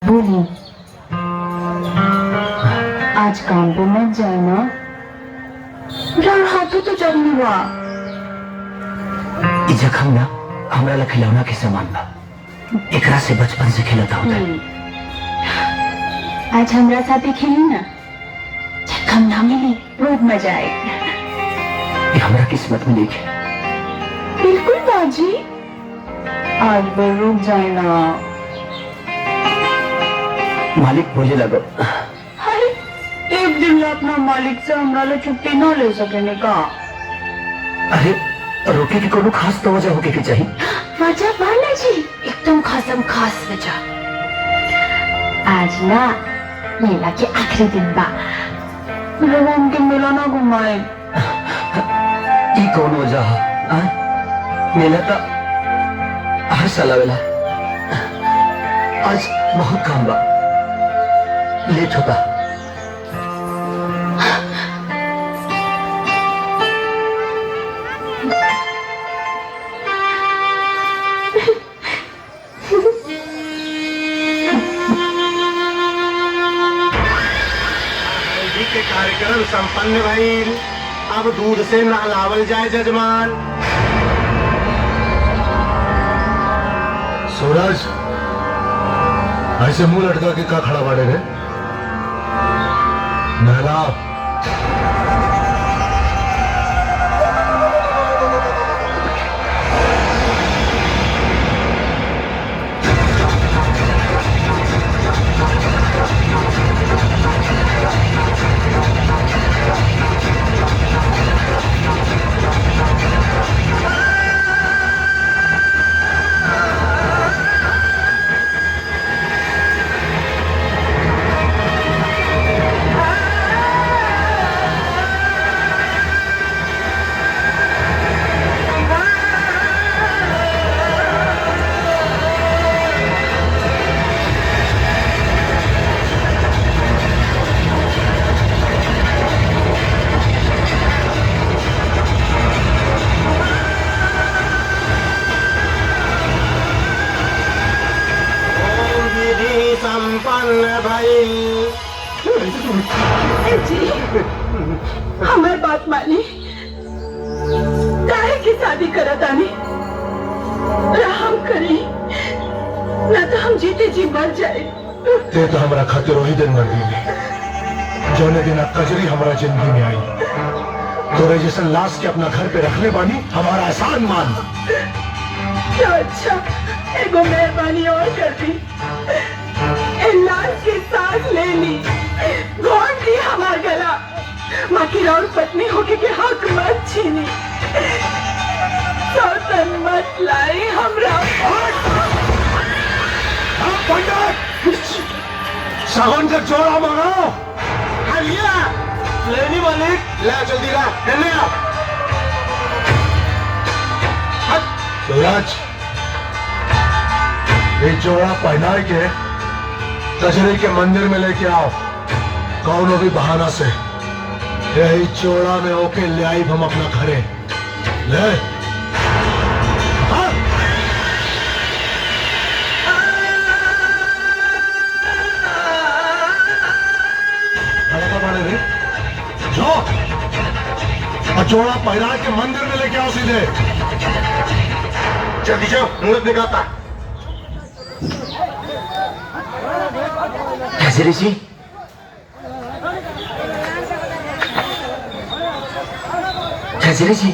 बोली आज काम पे मत जाए ना यार, हाथों तो जल नहीं हुआ। ई जखम ना हमरा ला खिलौना के समान बा, एकरा से बचपन से खेलता होता है। आज हमरा साथे खेली ना, जखम ना मिली बहुत मजा आएगा। ये हमरा किस्मत में लिखे। बिल्कुल बाजी, आज वो रुक जाए ना। मालिक बोले लगो अरे एक दिन ला अपना मालिक से हमरा ले छुट्टी ना ले सके का। अरे रोके की कोनो खास तो वजह होके के चाहिए। वजह बाला जी एकदम खासम खास वजह। आज ना मेला के आखिरी दिन बा, लोग उनके मेला ना घुमाए। ई कौन वजह है? मेला तो हर साल आवेला। आज बहुत काम बा, लेट होता। के कार्यक्रम संपन्न भइल। अब दूध से नहलावल जाए जजमान। सूरज ऐसे मुंह लटका के का खड़ा बाड़े रे? नहला। संपन्न भइल। जी हमारी बात मानी, काहे की शादी करा तानी, रहम करी ना तो हम जीते जी मर जाए। ते तो हमारा खातिर वही दिन मर गई जौने दिन कजरी हमारा जिंदगी में आई। तोरे जैसे लाश के अपना घर पे रखने बानी हमारा एहसान मान। तो अच्छा एगो मेहरबानी और कर दी, लाश की सांस ले ली, घोट दी हमार गला, माँ की और पत्नी होके के हक मत छीनी, सौतन मत लाई हमरा। पंडित सावन का जोड़ा मंगाओ। हलिया लेनी मालिक, ला जल्दी ला, ले आ। सूरज ये जोड़ा पहनाए के कजरी के मंदिर में लेके आओ, कौनो भी बहाना से। यही चोड़ा में होके ले आई हम अपना घरे ले। हाँ? रे जो और जोड़ा पहना के मंदिर में लेके आओ सीधे। जल्दी जाओ, मुहूर्त निकालता। कजरी जी, कजरी जी।